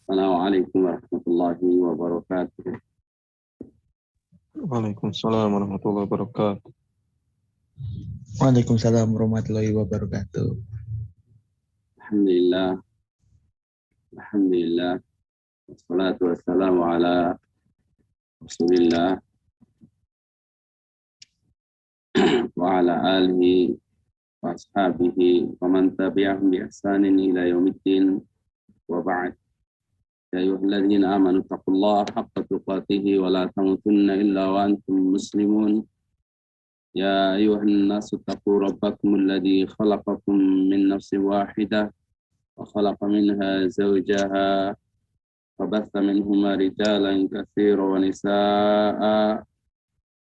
Assalamualaikum warahmatullahi wabarakatuh. Waalaikumsalam warahmatullahi wabarakatuh. Waalaikumsalam warahmatullahi wabarakatuh. Alhamdulillah, Alhamdulillah. Wassalatu wassalamu ala Rasulillah wa ala alihi wa ashabihi wa man tabi'ahum bi ihsanin ila yaumiddin wa ba'd. Ya ayyuhalladzina amanu taqullaha haqqa tuqatih wa la tamutunna illa wa antum muslimun. Ya ayyuhan nasu taqu rabbakum alladzi khalaqakum min nafsin wahidah wa khalaqa minha zawjaha wa batha minhuma rijalan katsiran wa nisaa'a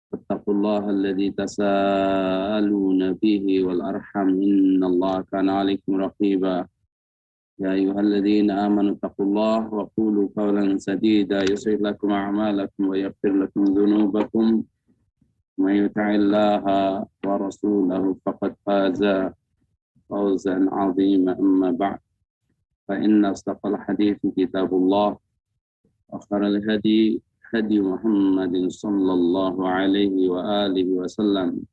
fattaqullaha alladzi tasaaluna bihi wal arham innallaha kana 'alaikum raqiba. Ya ayyuhalladzina amanu taqullaha wa qulu qawlan sadida yuslih lakum a'malakum wa yaghfir lakum dhunubakum may yuti'illaha wa rasulahu faqad faza fawzan 'azima amma ba'd fa inna asdaqal hadithi kitabullah wa khairal hadi hadi Muhammadin sallallahu alaihi wa alihi wasallam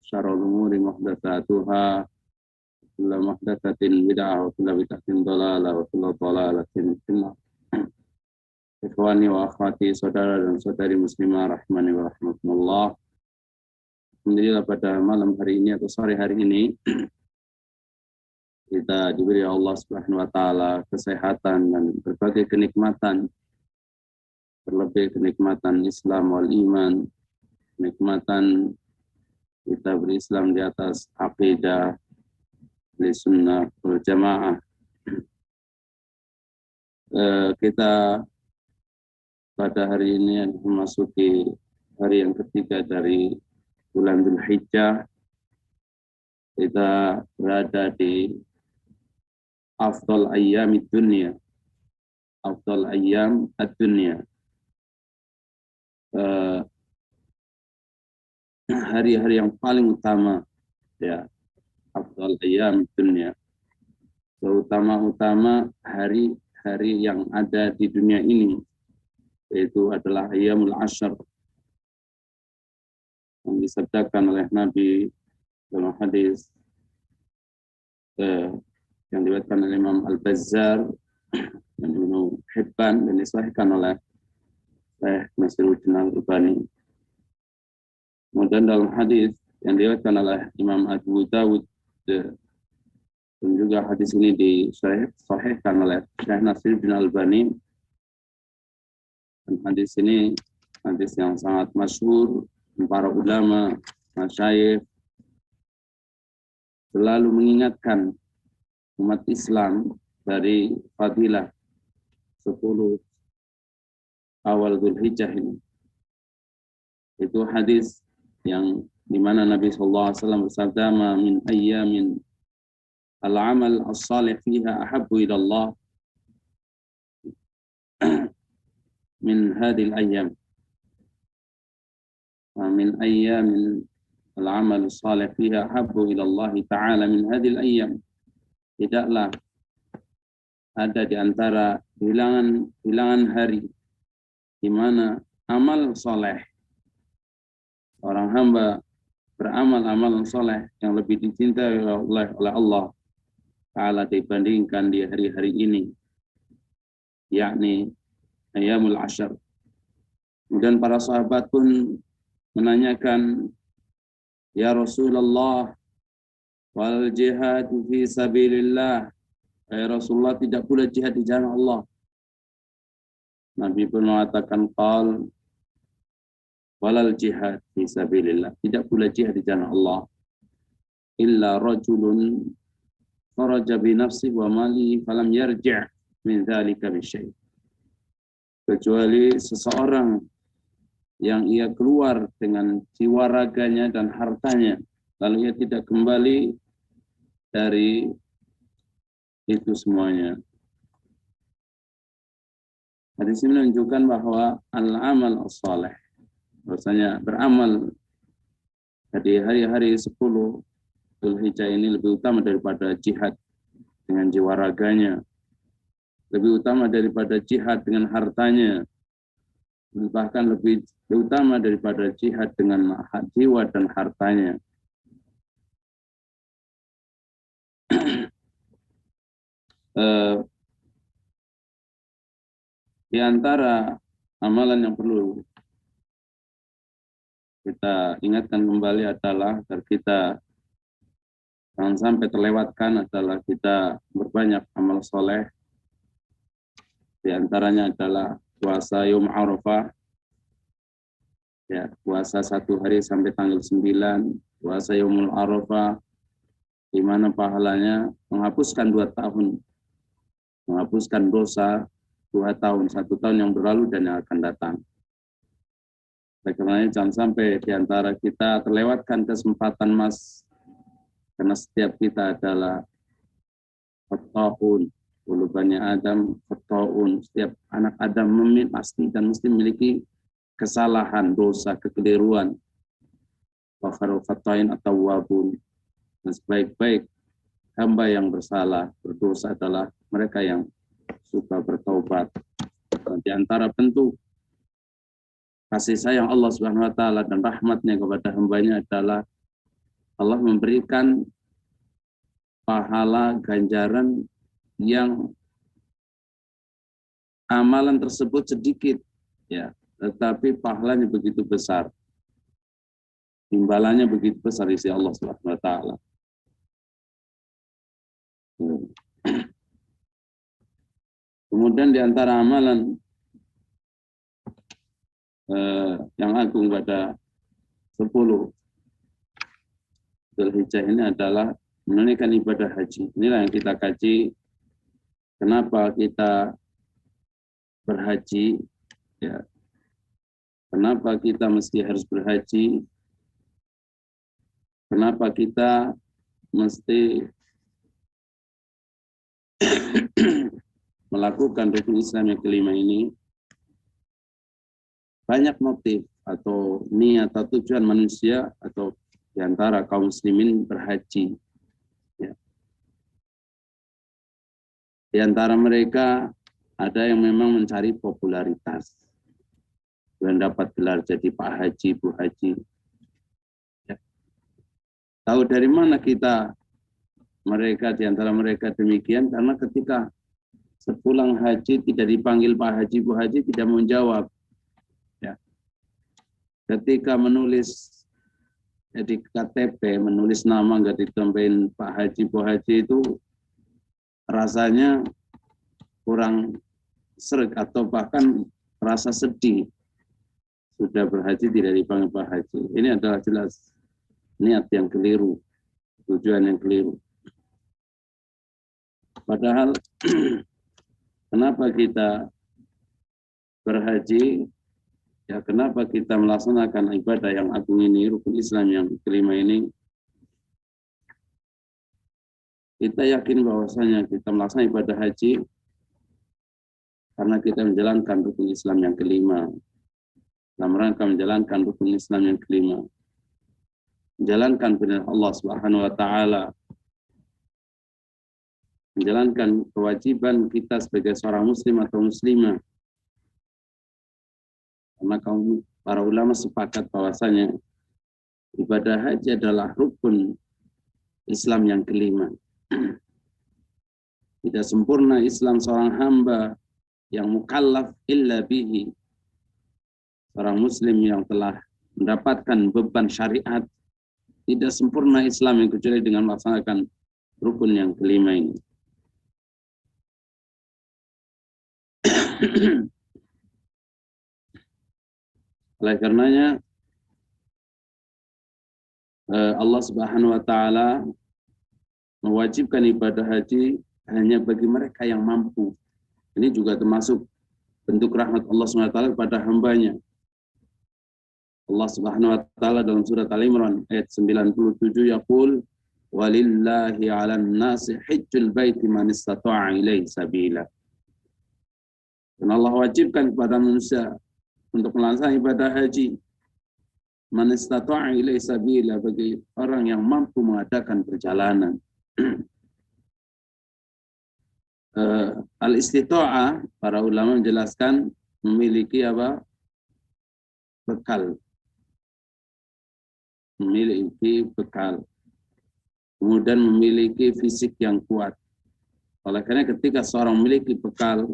syarrul umuri muhdatsatuha kullu muhdatsatin bid'ah wa kullu bid'atin dhalalah wa kullu dhalalatin finnar. Ikhwani wa akhwati, saudara dan saudari muslimah rahimani wa rahmatullah. Alhamdulillah pada malam hari ini atau sore hari ini kita diberi Allah Subhanahu wa taala kesehatan dan berbagai kenikmatan, terlebih kenikmatan Islam wal iman, kenikmatan kita berislam di atas aqidah sunnah wal jamaah. Kita pada hari ini memasuki hari yang ketiga dari bulan Dzulhijjah. Kita berada di afdal ayyamid dunya, afdal ayyam ad-dunya, hari-hari yang paling utama, ya, afdal ayyamid dunya, terutama hari-hari yang ada di dunia ini, yaitu adalah ayyamul ashr yang disabdakan oleh Nabi dalam hadis yang diriwayatkan oleh Imam Al-Bazzar dan Ibnu Hibban dan disahihkan oleh Syekh Nasiruddin Al-Albani. Kemudian dalam hadis yang diriwayatkan oleh Imam Abu Dawud dan juga hadis ini disahihkan oleh Syekh Nasiruddin Al-Albani, dan hadis ini hadis yang sangat masyhur. Para ulama, masyayikh selalu mengingatkan umat Islam dari fadilah 10 awal Dzulhijjah ini. Itu hadis yang dimana Nabi SAW bersabda, "Ma min ayyamin al-amal as-salih fiha ahabbu ila Allah min hadhil ayyam." Min ayyamin al-amal as-salih fiha ahabbu ila Allah ta'ala min hadhil ayyam. Tidaklah ada di antara bilangan hari di mana amal soleh, orang hamba beramal amalan soleh yang lebih dicintai oleh Allah Ta'ala dibandingkan di hari-hari ini, yakni ayyamul ashr. Kemudian para sahabat pun menanyakan, "Ya Rasulullah, wal jihad fi sabilillah." Ya Rasulullah, tidak pula jihad di jalan Allah. Nabi pun mengatakan, qal walal jihad fi sabilillah, tidak pula jihad di jalan Allah, illa rajulun kharaja bi nafsi wa mali falam yarji' min dzalika bi syai'. Kecuali seseorang yang ia keluar dengan jiwa raganya dan hartanya, lalu ia tidak kembali dari itu semuanya. Hadis ini menunjukkan bahwa al-amal as-salih, bahwasanya beramal di hari-hari 10 Dzulhijjah ini lebih utama daripada jihad dengan jiwa raganya. lebih utama daripada jihad dengan hartanya, bahkan lebih utama daripada jihad dengan jiwa dan hartanya. Di antara amalan yang perlu kita ingatkan kembali adalah agar kita jangan sampai terlewatkan adalah kita berbanyak amal soleh. Di antaranya adalah puasa Yom Arafah, ya, puasa 1 hari sampai tanggal 9, puasa Yomul Arafah, di mana pahalanya menghapuskan 2 tahun, menghapuskan dosa 2 tahun, 1 tahun yang berlalu dan yang akan datang. Oleh karenanya jangan sampai di antara kita terlewatkan kesempatan emas, karena setiap kita adalah khata'un, ulubannya Adam khata'un, setiap anak Adam pasti dan mesti memiliki kesalahan, dosa, kekeliruan. Wa khairul khata'in at-tawwabun, dan sebaik-baik hamba yang bersalah, berdosa adalah mereka yang suka bertaubat. Dan di antara bentuk kasih sayang Allah Subhanahu wa taala dan rahmatnya kepada hambanya adalah Allah memberikan pahala ganjaran yang amalan tersebut sedikit, ya, tetapi pahalanya begitu besar. Imbalannya begitu besar di sisi Allah Subhanahu wa taala. Kemudian di antara amalan yang agung pada 10 Dzulhijjah ini adalah menunaikan ibadah haji. Inilah yang kita kaji, kenapa kita berhaji, ya, kenapa kita mesti harus berhaji, kenapa kita mesti melakukan rukun Islam yang kelima ini. Banyak motif atau niat atau tujuan manusia atau di antara kaum muslimin berhaji. Ya. Di antara mereka ada yang memang mencari popularitas dan dapat gelar jadi Pak Haji, Bu Haji. Ya. Tahu dari mana kita mereka, di antara mereka demikian? Karena ketika sepulang haji tidak dipanggil Pak Haji, Bu Haji, tidak mau jawab. Ya. Ketika menulis di KTP, menulis nama nggak ditambahin Pak Haji, Bu Haji, itu rasanya kurang sreg atau bahkan rasa sedih. Sudah berhaji tidak dipanggil Pak Haji. Ini adalah jelas niat yang keliru, tujuan yang keliru. Padahal kenapa kita berhaji? Ya, kenapa kita melaksanakan ibadah yang agung ini, rukun Islam yang kelima ini? Kita yakin bahwasanya kita melaksanakan ibadah haji karena kita menjalankan rukun Islam yang kelima. Dalam rangka menjalankan rukun Islam yang kelima, menjalankan perintah Allah Subhanahu wa taala, menjalankan kewajiban kita sebagai seorang muslim atau muslimah. Karena para ulama sepakat bahwasanya ibadah haji adalah rukun Islam yang kelima. Tidak sempurna Islam seorang hamba yang mukallaf illa bihi, seorang muslim yang telah mendapatkan beban syariat. Tidak sempurna Islam yang kecuali dengan melaksanakan rukun yang kelima ini. Oleh karenanya Allah Subhanahu wa taala mewajibkan ibadah haji hanya bagi mereka yang mampu. Ini juga termasuk bentuk rahmat Allah Subhanahu wa taala kepada hambanya. Allah Subhanahu wa taala dalam surat Al-Imran ayat 97 yaqul walillahi 'alan nasi hajjul baiti man istata'a ilaihi sabila. Dan Allah wajibkan kepada manusia untuk melaksanakan ibadah haji man istata'a ilaihi sabila, bagi orang yang mampu mengadakan perjalanan. Al-istita'ah, para ulama menjelaskan memiliki apa? Bekal. Memiliki bekal. Kemudian memiliki fisik yang kuat. Oleh karena ketika seorang memiliki bekal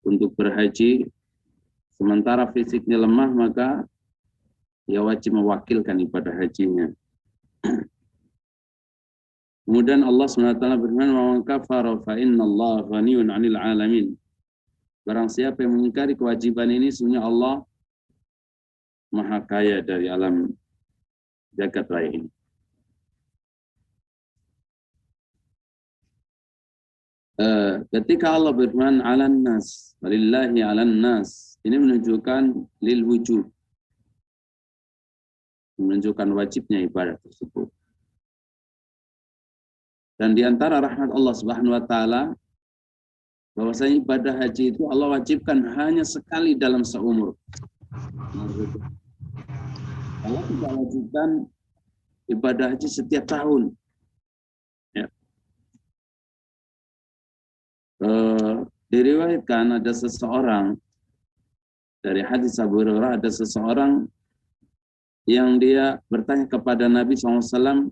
untuk berhaji, sementara fisiknya lemah, maka ia wajib mewakilkan ibadah hajinya. Kemudian Allah SWT berfirman, "Wa man kafara fa innallaha ghaniyun 'anil 'alamin." Barang siapa yang mengingkari kewajiban ini, sesungguhnya Allah Maha Kaya dari alam jagat raya ini. Ketika Allah berfirman 'alan nas, walillahi 'alan nas, ini menunjukkan lil wujub. Menunjukkan wajibnya ibadah tersebut. Dan di antara rahmat Allah Subhanahu wa taala bahwasanya ibadah haji itu Allah wajibkan hanya sekali dalam seumur. Allah tidak wajibkan ibadah haji setiap tahun. Ya. Diriwayatkan ada seseorang dari hadis Abu Hurairah, ada seseorang yang dia bertanya kepada Nabi SAW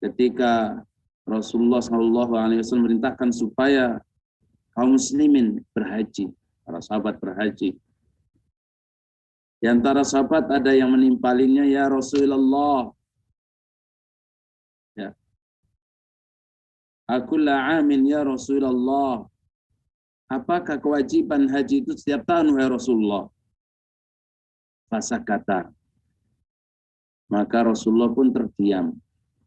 ketika Rasulullah SAW merintahkan supaya kaum muslimin berhaji, para sahabat berhaji. Di antara sahabat ada yang menimpalinya, ya Rasulullah, ya, akulla amin ya Rasulullah, apakah kewajiban haji itu setiap tahun wahai Rasulullah? Fasakata. Maka Rasulullah pun terdiam.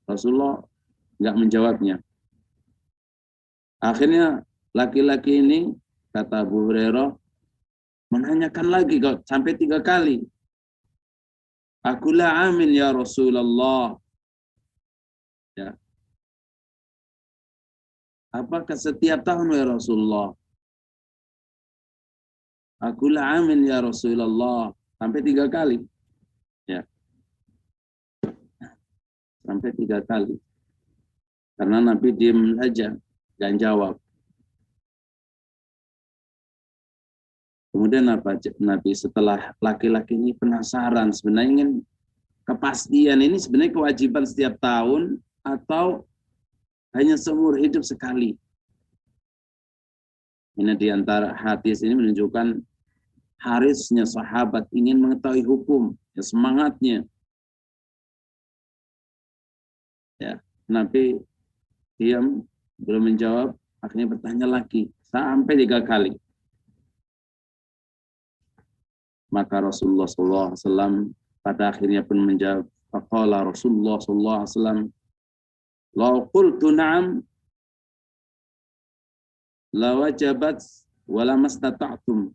Rasulullah nggak menjawabnya. Akhirnya laki-laki ini, kata Abu Hurairah, menanyakan lagi sampai 3 kali. Akulah amin ya Rasulullah. Ya. Apakah setiap tahun ya Rasulullah? Akulah amin ya Rasulullah. Sampai 3 kali. Ya. Sampai 3 kali. Karena Nabi diam saja dan jawab. Kemudian Nabi setelah laki-laki ini penasaran, sebenarnya ingin kepastian ini sebenarnya kewajiban setiap tahun atau hanya seumur hidup sekali. Ini diantara hadis ini menunjukkan harisnya sahabat ingin mengetahui hukum, ya, semangatnya. Ya, Nabi diam, belum menjawab, akhirnya bertanya lagi sampai 3 kali. Maka Rasulullah SAW pada akhirnya pun menjawab, faqala Rasulullah SAW, "Law qultu na'am la wajabat wa la mastata'tum."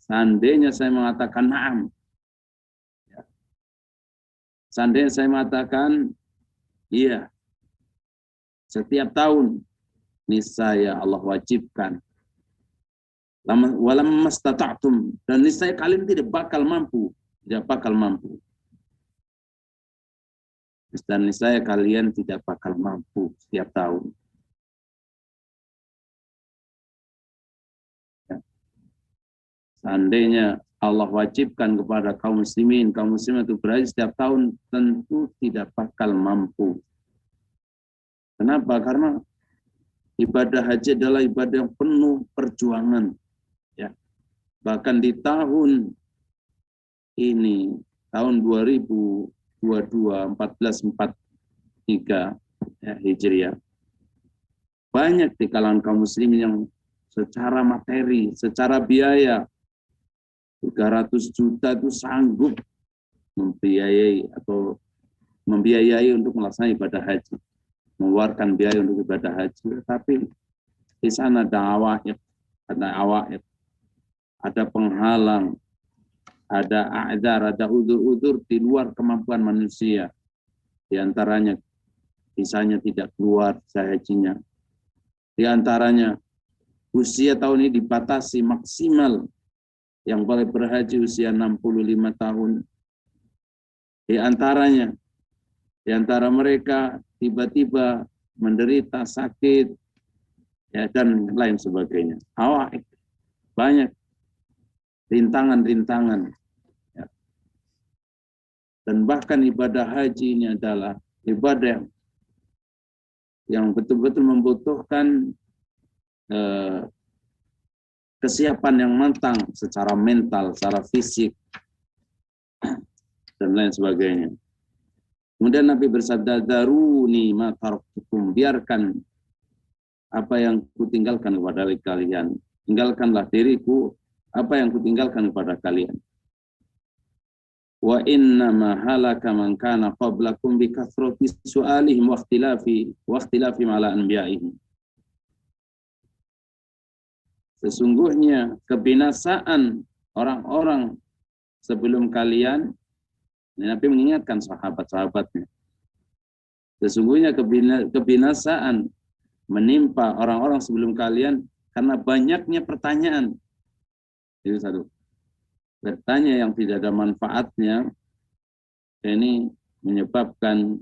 Seandainya saya mengatakan na'am, ya. Seandainya saya mengatakan iya, setiap tahun niscaya Allah wajibkan. Walam mastata'tum, dan niscaya kalian tidak bakal mampu, Dan niscaya kalian tidak bakal mampu setiap tahun. Ya. Seandainya Allah wajibkan kepada kaum muslimin itu berhaji setiap tahun, tentu tidak bakal mampu. Kenapa? Karena ibadah haji adalah ibadah yang penuh perjuangan. Ya. Bahkan di tahun ini, tahun 2022, 1443 ya, Hijriah, banyak di kalangan kaum muslimin yang secara materi, secara biaya, 300 juta itu sanggup membiayai untuk melaksanakan ibadah haji, mengeluarkan biaya untuk ibadah haji. Tapi di sana ada awaiq, ada penghalang, ada a'dzar, ada udzur-udzur di luar kemampuan manusia. Di antaranya kisahnya tidak keluar hajinya. Di antaranya usia tahun ini dibatasi maksimal yang boleh berhaji usia 65 tahun. Di antara mereka tiba-tiba menderita sakit, ya, dan lain sebagainya. Hawaik, banyak rintangan-rintangan. Ya. Dan bahkan ibadah haji ini adalah ibadah yang betul-betul membutuhkan kesiapan yang matang secara mental, secara fisik, dan lain sebagainya. Kemudian Nabi bersabda, daruni ma taraktukum, biarkan apa yang kutinggalkan kepada kalian. Tinggalkanlah diriku apa yang kutinggalkan kepada kalian. Wa inna ma halaka man kana qablakum bi kathrati su'alihim wa ikhtilafi ala anbiya'ihim. Sesungguhnya kebinasaan orang-orang sebelum kalian, Nabi mengingatkan sahabat-sahabatnya, sesungguhnya kebinasaan menimpa orang-orang sebelum kalian karena banyaknya pertanyaan. Itu satu. Bertanya yang tidak ada manfaatnya, ini menyebabkan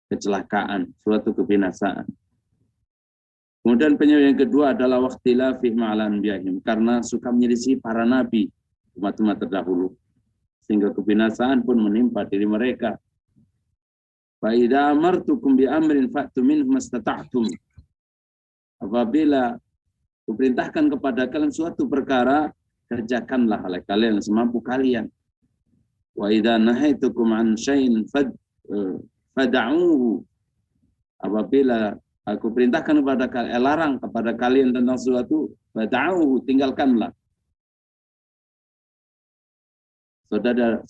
kecelakaan, suatu kebinasaan. Kemudian penyebab yang kedua adalah waqtilafih ma'al anbiya'ihim, karena suka menyelisih para nabi umat-umat terdahulu, sehingga kebinasaan pun menimpa diri mereka. Fa idza amartukum bi amrin fa'tu minhu mastata'tum. Apabila kuperintahkan kepada kalian suatu perkara, kerjakanlah oleh kalian semampu kalian. Wa idza nahaitukum an syai'in fad'uhu. Apabila aku perintahkan kepada kalian, larang kepada kalian tentang sesuatu, fad'uhu, tinggalkanlah.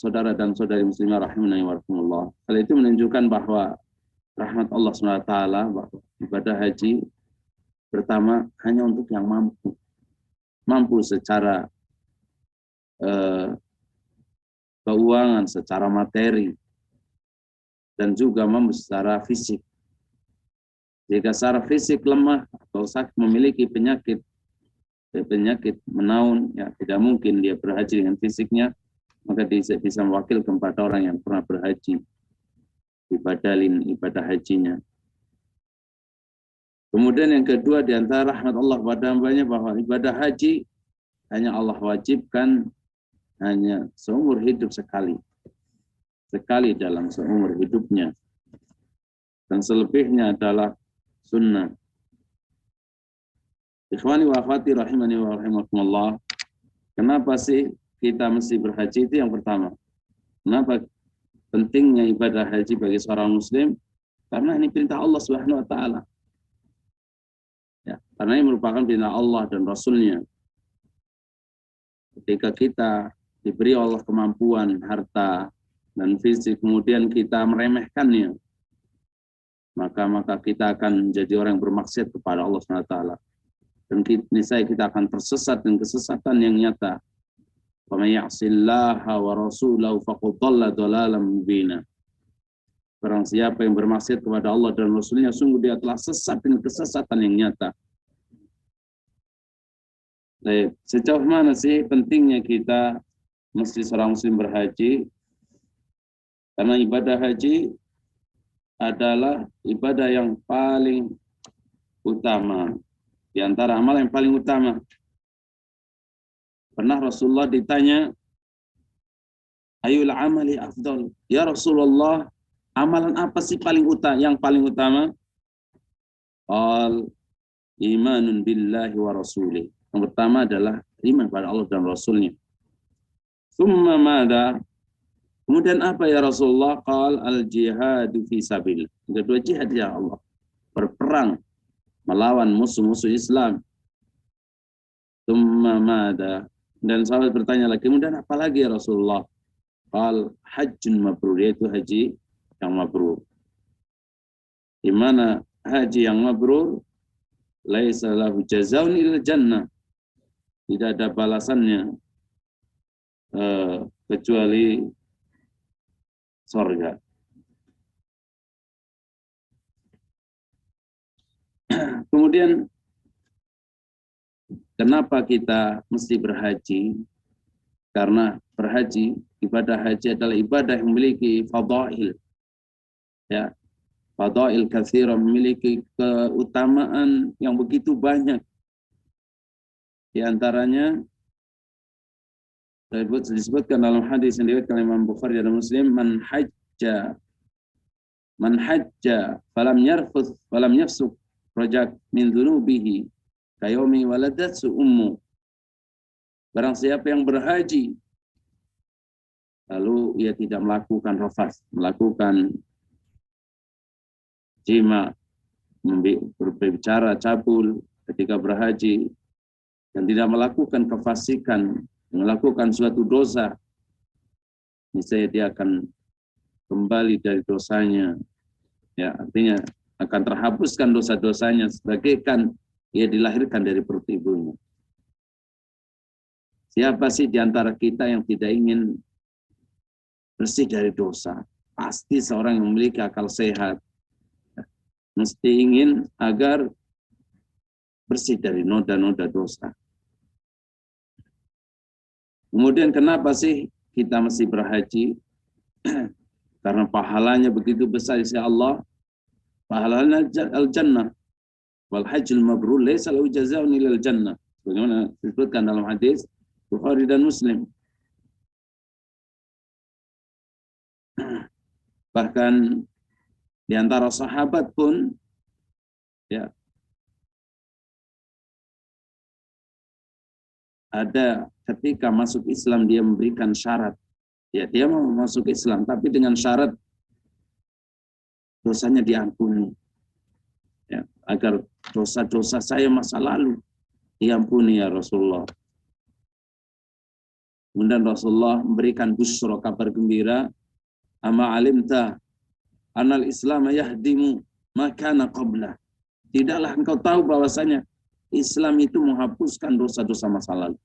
Saudara dan saudari muslimah rahimani wa rahimakumullah. Hal itu menunjukkan bahwa rahmat Allah SWT, bahwa ibadah haji pertama hanya untuk yang mampu secara keuangan, secara materi, dan juga mampu secara fisik. Jika secara fisik lemah atau sakit, memiliki penyakit menaun, ya tidak mungkin dia berhaji dengan fisiknya, maka dia bisa mewakilkan kepada orang yang pernah berhaji, ibadalin ibadah hajinya. Kemudian yang kedua, di antara rahmat Allah pada hambanya, bahwa ibadah haji hanya Allah wajibkan hanya seumur hidup sekali dalam seumur hidupnya, dan selebihnya adalah sunnah. Ikhwani wa akhwati rahimani wa rahimakumullah, kenapa sih kita mesti berhaji? Itu yang pertama. Kenapa pentingnya ibadah haji bagi seorang muslim? Karena ini perintah Allah Subhanahu wa taala. Ya, karena ini merupakan perintah Allah dan Rasulnya. Ketika kita diberi Allah kemampuan, harta, dan fisik, kemudian kita meremehkannya, maka kita akan menjadi orang yang bermaksiat kepada Allah SWT. Dan niscaya kita akan tersesat dengan kesesatan yang nyata. وَمَنْ يَعْصِ اللَّهَ وَرَسُولَهُ فَقَدْ ضَلَّ ضَلَالًا مُبِينًا. Barang siapa yang bermaksiat kepada Allah dan Rasulnya, sungguh dia telah sesat dengan kesesatan yang nyata. Baik, sejauh mana sih pentingnya kita mesti seorang muslim berhaji? Karena ibadah haji adalah ibadah yang paling utama, di antara amal yang paling utama. Pernah Rasulullah ditanya, ayul amali afdal? Ya Rasulullah, amalan apa sih yang paling utama? Qal imanun billahi wa rasulih. Yang pertama adalah iman pada Allah dan Rasulnya. Tsumma mada? Kemudian apa ya Rasulullah? Qal al-jihadu fi sabilillah. Yang kedua, jihad ya Allah. Berperang melawan musuh-musuh Islam. Tsumma mada? Dan sahabat bertanya lagi, kemudian apa lagi ya Rasulullah? Qal hajjun mabrur, yaitu haji yang mabrur. Di mana haji yang mabrur, laisa lahu jazaa'un illa jannah. Tidak ada balasannya kecuali surga. Kemudian kenapa kita mesti berhaji? Karena berhaji, ibadah haji adalah ibadah yang memiliki fadail. Ya. fadail katsira, memiliki keutamaan yang begitu banyak. Di antaranya disebutkan dalam hadis yang diriwayatkan Imam Bukhari dan Muslim, man hajja falam yarfuth falam yafsuq rajak min dhunubihi kayaumi waladat ummu. Barang siapa yang berhaji lalu ia tidak melakukan rafas, melakukan jima, berbicara cabul ketika berhaji, dan tidak melakukan kefasikan, melakukan suatu dosa, niscaya dia akan kembali dari dosanya. Ya, artinya akan terhapuskan dosa-dosanya sebagaikan ia dilahirkan dari perut ibunya. Siapa sih di antara kita yang tidak ingin bersih dari dosa? Pasti seorang yang memiliki akal sehat mesti ingin agar bersih dari noda-noda dosa. Kemudian kenapa sih kita mesti berhaji? Karena pahalanya begitu besar di sisi Allah. Pahalanya al-jannah. Wal hajjul mabrur laisa lahu jazaa'un illa al-jannah. Bagaimana disebutkan dalam hadis Bukhari dan Muslim. Bahkan di antara sahabat pun ya ada ketika masuk Islam dia memberikan syarat. Ya, dia mau masuk Islam tapi dengan syarat dosanya diampuni. Ya, agar dosa-dosa saya masa lalu diampuni ya Rasulullah. Kemudian Rasulullah memberikan busyra, kabar gembira, ama alimta anal Islam yahdimu makana qabla. Tidaklah engkau tahu bahwasanya Islam itu menghapuskan dosa-dosa masa lalu.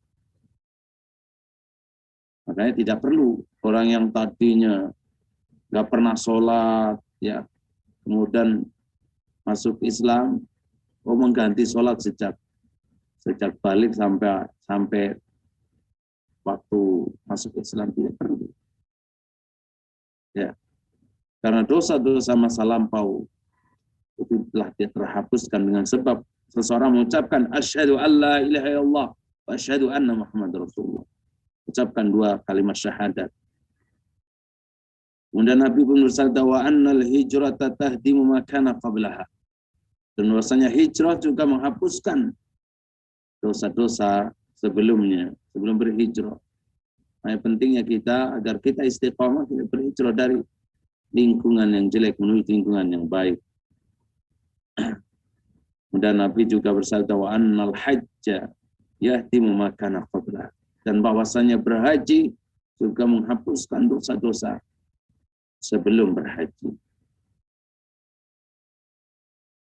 Makanya tidak perlu orang yang tadinya nggak pernah sholat, ya, kemudian masuk Islam, mengganti sholat sejak balik sampai waktu masuk Islam, tidak perlu. Ya, karena dosa-dosa masa lampau itu telah terhapuskan dengan sebab seseorang mengucapkan asyhadu alla ilaha illallah wa asyhadu anna Muhammadar Rasulullah. Ucapkan dua kalimat syahadat. Kemudian Nabi pun bersabda wa annal hijrata tahdimu ma kana qablaha. Dan bahwasanya hijrah juga menghapuskan dosa-dosa sebelumnya, sebelum berhijrah. Nah, pentingnya kita agar kita istiqamah, kita berhijrah dari lingkungan yang jelek menuju lingkungan yang baik. Kemudian Nabi juga bersabda wa annal hajja yahdimu ma kana qablaha. Dan bahwasanya berhaji juga menghapuskan dosa-dosa sebelum berhaji.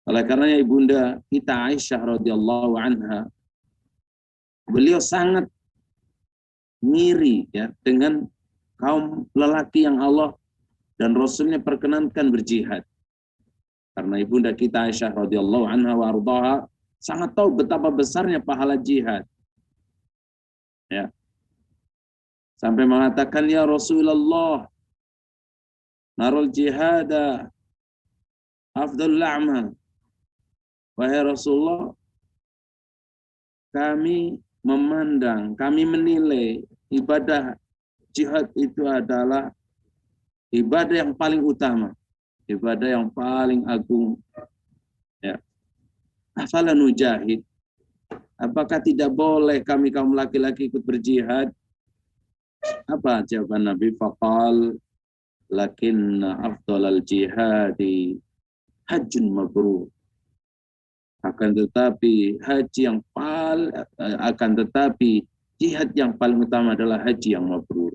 Oleh karenanya ibunda kita Aisyah radhiyallahu anha, beliau sangat ngiri ya dengan kaum lelaki yang Allah dan Rasulnya perkenankan berjihad. Karena ibunda kita Aisyah radhiyallahu anha wa ardhaha sangat tahu betapa besarnya pahala jihad. Ya. Sampai mengatakan ya Rasulullah narul jihada afdalul a'mal. Wahai Rasulullah, kami memandang, kami menilai ibadah jihad itu adalah ibadah yang paling utama, ibadah yang paling agung. Ya. Afala nujahid? Apakah tidak boleh kami kaum laki-laki ikut berjihad? Apa jawaban Nabi? Faqal lakinna afdalal jihadi hajjun mabrur. Akan tetapi jihad yang paling utama adalah haji yang mabrur.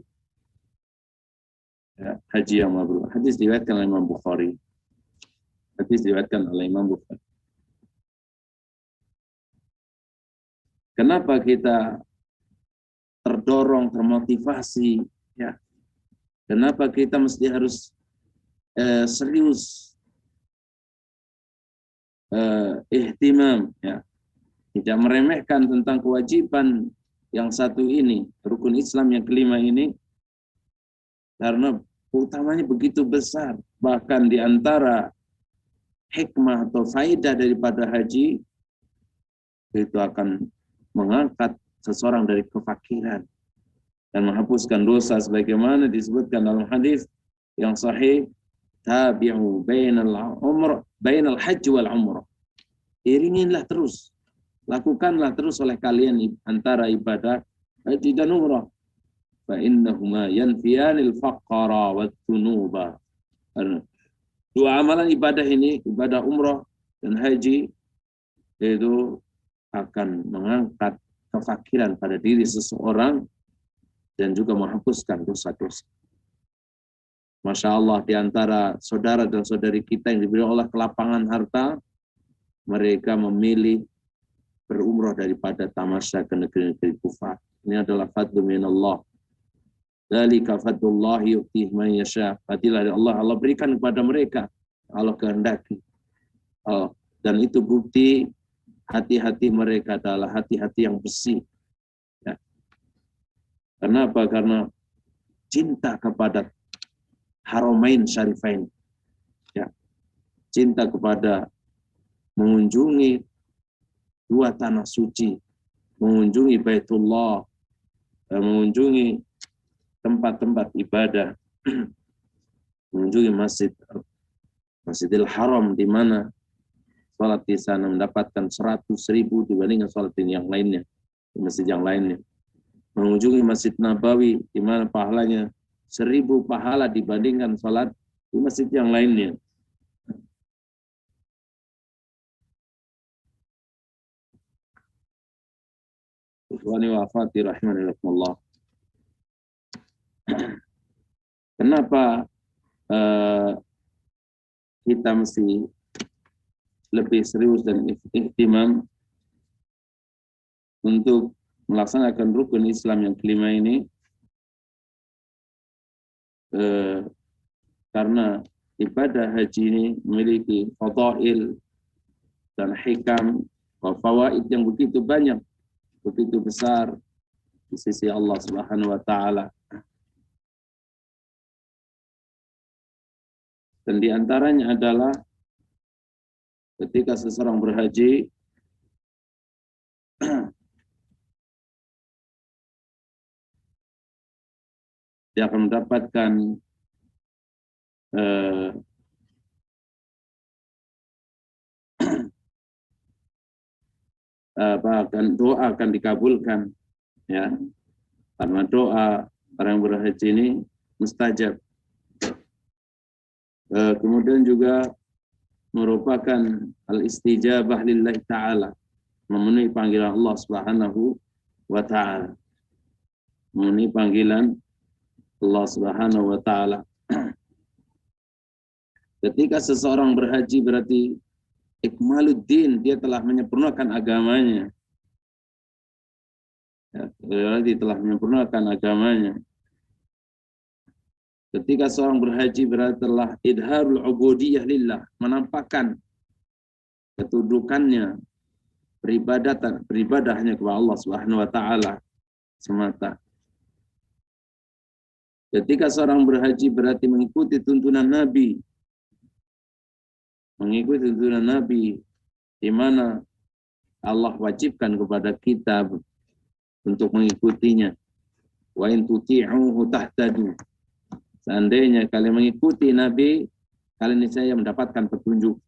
Ya, haji yang mabrur. Hadis diriwayatkan oleh Imam Bukhari. Kenapa kita terdorong, termotivasi, ya? Kenapa kita mesti harus serius ihtimam, ya, tidak meremehkan tentang kewajiban yang satu ini, rukun Islam yang kelima ini, karena utamanya begitu besar. Bahkan di antara hikmah atau faidah daripada haji itu akan mengangkat seseorang dari kefakiran dan menghapuskan dosa sebagaimana disebutkan dalam hadis yang sahih, tabi'u bainal haji wal umrah. Iringilah terus, lakukanlah terus oleh kalian antara ibadah haji dan umrah. Fa innahuma yanfiyanil faqra wat tunuba. Dua amalan ibadah ini, ibadah umrah dan haji, itu akan mengangkat kefakiran pada diri seseorang dan juga menghapuskan dosa-dosa. Masya Allah, di antara saudara dan saudari kita yang diberi Allah kelapangan harta, mereka memilih berumrah daripada tamasya ke negeri-negeri kufar. Ini adalah fadlu minallah. Dzalika fadlullah yu'tihi man yasha. Fadilah dari Allah berikan kepada mereka, Allah kehendaki. Dan itu bukti hati-hati mereka adalah hati-hati yang bersih. Ya. Kenapa? Karena cinta kepada Haramain Syarifain. Ya. Cinta kepada mengunjungi dua tanah suci, mengunjungi Baitullah, mengunjungi tempat-tempat ibadah, mengunjungi Masjidil Haram, di mana sholat di sana mendapatkan 100.000 dibandingkan sholat yang lainnya, di masjid yang lainnya. Mengunjungi Masjid Nabawi, di mana pahalanya 1.000 pahala dibandingkan sholat di masjid yang lainnya. Ikhwani wa akhwati rahimanillah. Kenapa kita mesti lebih serius dan ihtimam untuk melaksanakan rukun Islam yang kelima ini? Karena ibadah haji ini memiliki fadail dan hikam wa fawaid yang begitu banyak, begitu besar di sisi Allah Subhanahu wa taala. Dan di antaranya adalah ketika seseorang berhaji, dia akan mendapatkan doa akan dikabulkan, ya, karena doa orang berhaji ini mustajab. Kemudian juga merupakan al-istijabah lillahi ta'ala, memenuhi panggilan Allah Subhanahu wa ta'ala, memenuhi panggilan Allah Subhanahu wa ta'ala. Ketika seseorang berhaji berarti ikmaluddin, dia telah menyempurnakan agamanya. Ya, berarti telah menyempurnakan agamanya. Ketika seorang berhaji berarti telah idharul ubudiyah lillah, menampakkan kedudukannya, beribadahnya kepada Allah Subhanahu wa taala semata. Ketika seorang berhaji berarti mengikuti tuntunan Nabi. Mengikuti tuntunan Nabi, di mana Allah wajibkan kepada kita untuk mengikutinya. Wa in tuti'uhu tahtadu. Seandainya kalian mengikuti Nabi, kalian niscaya mendapatkan petunjuk.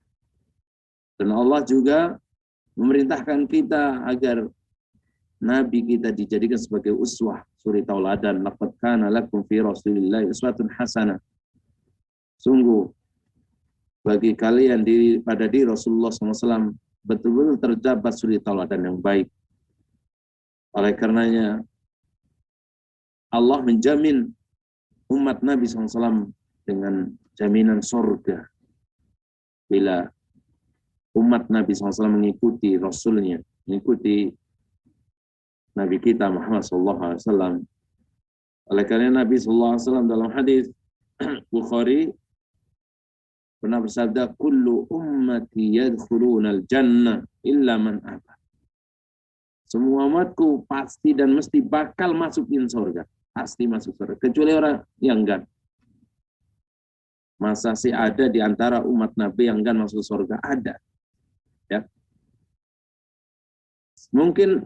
Dan Allah juga memerintahkan kita agar Nabi kita dijadikan sebagai uswah, suri tauladan. Laqad kana lakum fi Rasulillahi uswatun hasanah. Sungguh bagi kalian pada diri Rasulullah SAW betul-betul terdapat suri tauladan yang baik. Oleh karenanya Allah menjamin umat Nabi SAW dengan jaminan surga bila umat Nabi SAW mengikuti Rasulnya, mengikuti Nabi kita Muhammad SAW. Oleh karena Nabi SAW dalam hadis Bukhari pernah bersabda, kullu ummati yadkhulunal jannah illa man aba. Semua umatku pasti dan mesti bakal masukin surga. Pasti masuk surga, kecuali orang yang enggak. Masa sih ada di antara umat Nabi yang enggan masuk surga? Ada. Ya. Mungkin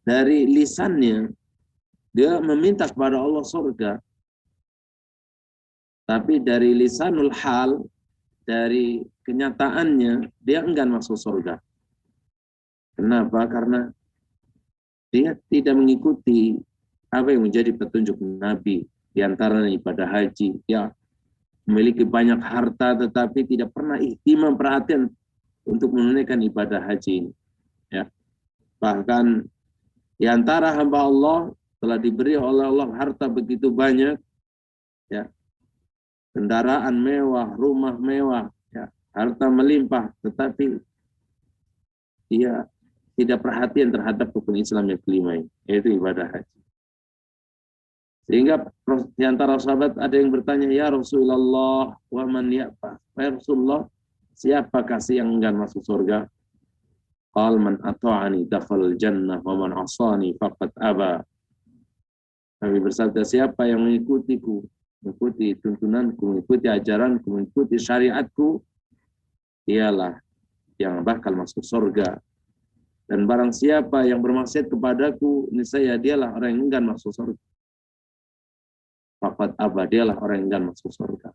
dari lisannya dia meminta kepada Allah surga, tapi dari lisanul hal, dari kenyataannya dia enggan masuk surga. Kenapa? Karena dia tidak mengikuti apa yang menjadi petunjuk Nabi, di antaranya ibadah haji. Dia memiliki banyak harta tetapi tidak pernah ihtimam perhatian untuk menunaikan ibadah haji ini. Ya. Bahkan di antara hamba Allah telah diberi oleh Allah harta begitu banyak, ya, kendaraan mewah, rumah mewah, ya, harta melimpah, tetapi dia tidak perhatian terhadap rukun Islam yang kelima ini, yaitu ibadah haji. Sehingga di antara sahabat ada yang bertanya, ya Rasulullah, wa man ya'ba? Ya Rasulullah, siapakah sih yang enggan masuk surga? Qal man ata'ani dakhalal jannah wa man 'asani faqad aba. Nabi bersabda, siapa yang mengikutiku, mengikuti tuntunanku, mengikuti ajaranku, mengikuti syariatku, dialah yang bakal masuk surga. Dan barang siapa yang bermaksiat kepadaku, niscaya dialah orang yang enggan masuk surga. Faqad aba, dialah orang yang enggan masuk surga.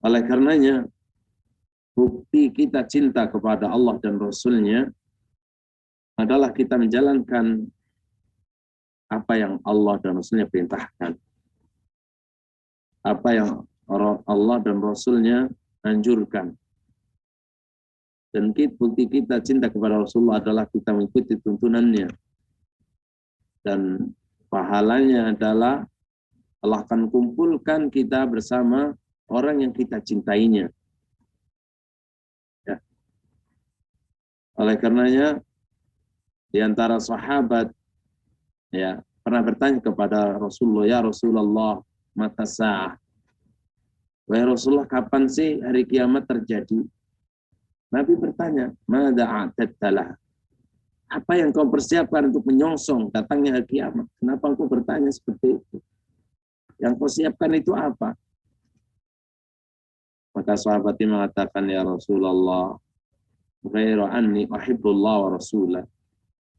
Oleh karenanya, bukti kita cinta kepada Allah dan Rasul-Nya adalah kita menjalankan apa yang Allah dan Rasul-Nya perintahkan. Apa yang Allah dan Rasul-Nya anjurkan. Dan bukti kita cinta kepada Rasulullah adalah kita mengikuti tuntunannya. Dan pahalanya adalah Allah akan kumpulkan kita bersama orang yang kita cintainya. Ya. Oleh karenanya, di antara sahabat ya pernah bertanya kepada Rasulullah, ya Rasulullah, mata sa'ah. Wahai Rasulullah, kapan sih hari kiamat terjadi? Nabi bertanya, mada a'tadtalah? Apa yang kau persiapkan untuk menyongsong datangnya hari kiamat? Kenapa engkau bertanya seperti itu? Yang kau siapkan itu apa? Maka sahabat ini mengatakan, ya Rasulullah, ghairu anni uhibbullah wa rasulah.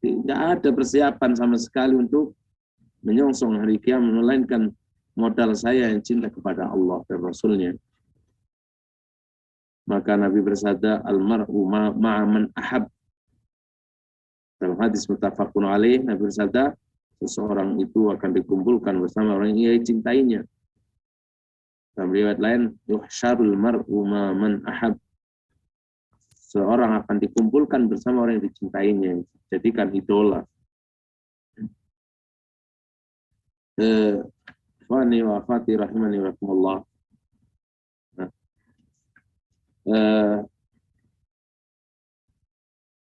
Tidak ada persiapan sama sekali untuk menyongsong hari kiamat, melainkan modal saya yang cinta kepada Allah dan Rasul-Nya. Maka Nabi bersabda, almar'u ma'a man ahab. Dalam hadis muttafaqun alaih, Nabi bersabda, seseorang itu akan dikumpulkan bersama orang yang ia cintainya. Dalam riwayat lain, yuhsyarul mar'u ma'a man ahab. Seorang akan dikumpulkan bersama orang yang dicintainya, jadikan idola. Ikhwani wa akhwati rahimani wa rahimakumullah.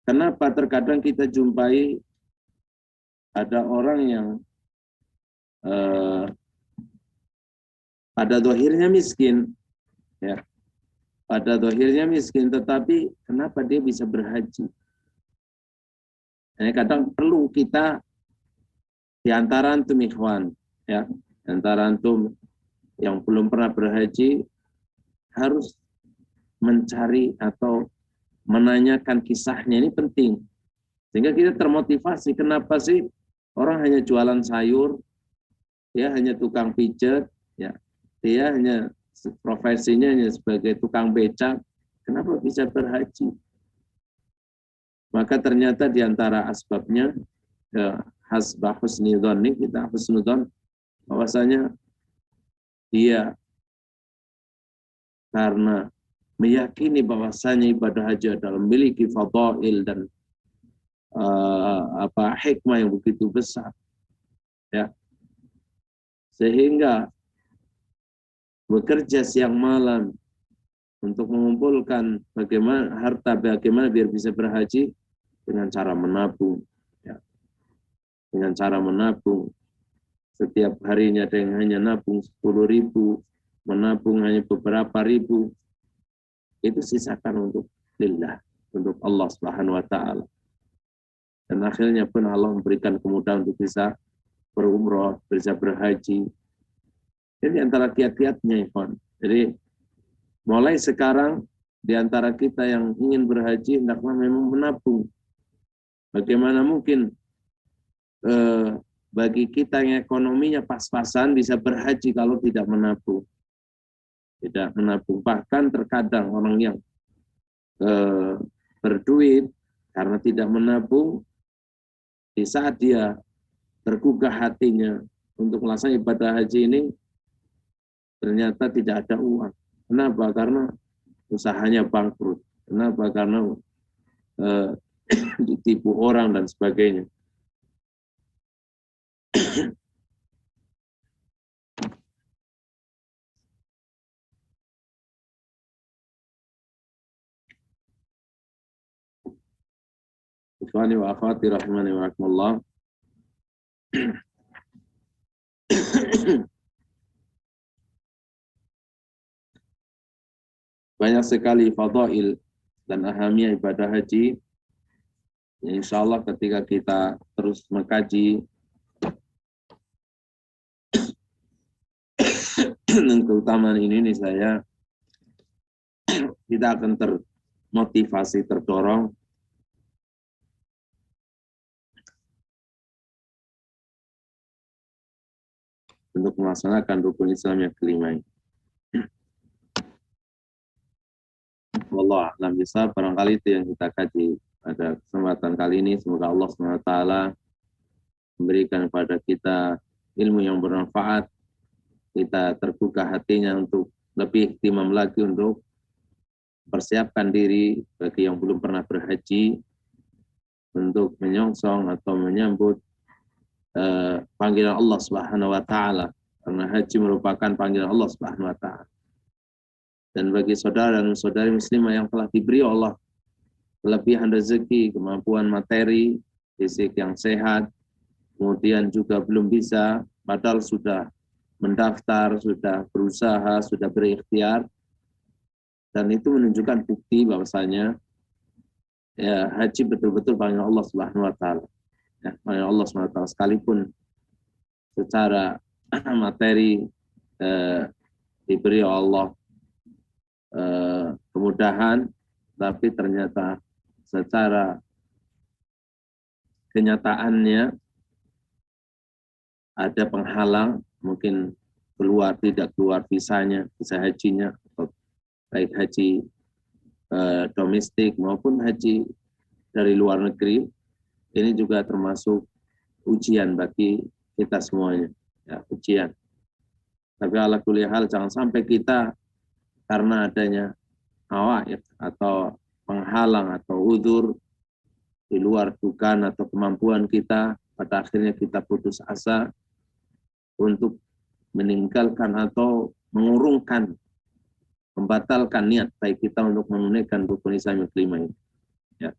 Kenapa terkadang kita jumpai ada orang yang pada zahirnya miskin, ya, pada zahirnya miskin, tetapi kenapa dia bisa berhaji? Ini kadang perlu kita di antara antum ikhwan, ya, di antara antum yang belum pernah berhaji harus mencari atau menanyakan kisahnya, ini penting. Sehingga kita termotivasi, kenapa sih orang hanya jualan sayur, dia hanya tukang pijet, ya, dia hanya profesinya hanya sebagai tukang becak, kenapa bisa berhaji? Maka ternyata di antara asbabnya, hasbah husnudon, kita husnudon, bahwasanya dia karena meyakini bahwasanya ibadah haji adalah memiliki fadail dan hikmah yang begitu besar, ya, sehingga bekerja siang malam untuk mengumpulkan bagaimana biar bisa berhaji dengan cara menabung, ya, dengan cara menabung. Setiap harinya ada yang hanya nabung 10.000, menabung hanya beberapa ribu, itu sisakan untuk lillah, untuk Allah Subhanahu wa taala. Dan akhirnya pun Allah memberikan kemudahan untuk bisa berumrah, bisa berhaji, Ini antara kiat-kiatnya, Ikhwan. Jadi mulai sekarang di antara kita yang ingin berhaji hendaklah memang menabung. Bagaimana mungkin bagi kita yang ekonominya pas-pasan bisa berhaji kalau tidak menabung. Tidak menabung. Bahkan terkadang orang yang berduit karena tidak menabung, di saat dia tergugah hatinya untuk melaksanakan ibadah haji ini, ternyata tidak ada uang. Kenapa? Karena usahanya bangkrut. Kenapa? Karena ditipu orang dan sebagainya. Ikhwani wa akhwati rahimani wa rahimakumullah. Banyak sekali fadail dan ahamiyah ibadah haji. Insya Allah ketika kita terus mengkaji dan keutamaan ini kita akan termotivasi, terdorong untuk melaksanakan rukun Islam yang kelima ini. Wallah a'lam bishawab, barangkali itu yang kita kaji pada kesempatan kali ini. Semoga Allah SWT memberikan kepada kita ilmu yang bermanfaat, kita terbuka hatinya untuk lebih ihtimam lagi untuk persiapkan diri bagi yang belum pernah berhaji untuk menyongsong atau menyambut panggilan Allah Subhanahu wa taala, karena haji merupakan panggilan Allah Subhanahu wa taala. Dan bagi saudara dan saudari muslimah yang telah diberi Allah kelebihan rezeki, kemampuan materi, fisik yang sehat, kemudian juga belum bisa, padahal sudah mendaftar, sudah berusaha, sudah berikhtiar, dan itu menunjukkan bukti bahwasanya ya, haji betul-betul panggilan Allah Subhanahu wa taala. Ya, panggilan Allah Subhanahu wa taala, sekalipun secara materi diberi Allah kemudahan, tapi ternyata secara kenyataannya ada penghalang, mungkin tidak keluar visanya, visa hajinya, atau baik haji domestik maupun haji dari luar negeri. Ini juga termasuk ujian bagi kita semuanya, ya, ujian. Tapi ala kulli hal, jangan sampai kita karena adanya hawaid atau penghalang atau udzur di luar dugaan atau kemampuan kita, pada akhirnya kita putus asa untuk meninggalkan atau mengurungkan, membatalkan niat baik kita untuk menunaikan rukun Islam yang kelima ini. Ya.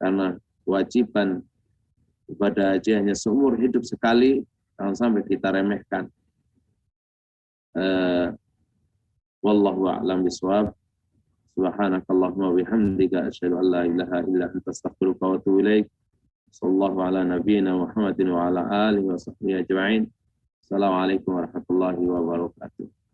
Karena kewajiban ibadah haji hanya seumur hidup sekali, jangan sampai kita remehkan. Wallahu a'lam bishawab. Subhanakallahumma wa bihamdika asyhadu an la ilaha illa anta astaghfiruka wa atubu ilaik. Sallallahu ala nabiyyina Muhammadin wa ala alihi wa sahbihi ajma'in. Assalamualaikum warahmatullahi wabarakatuh.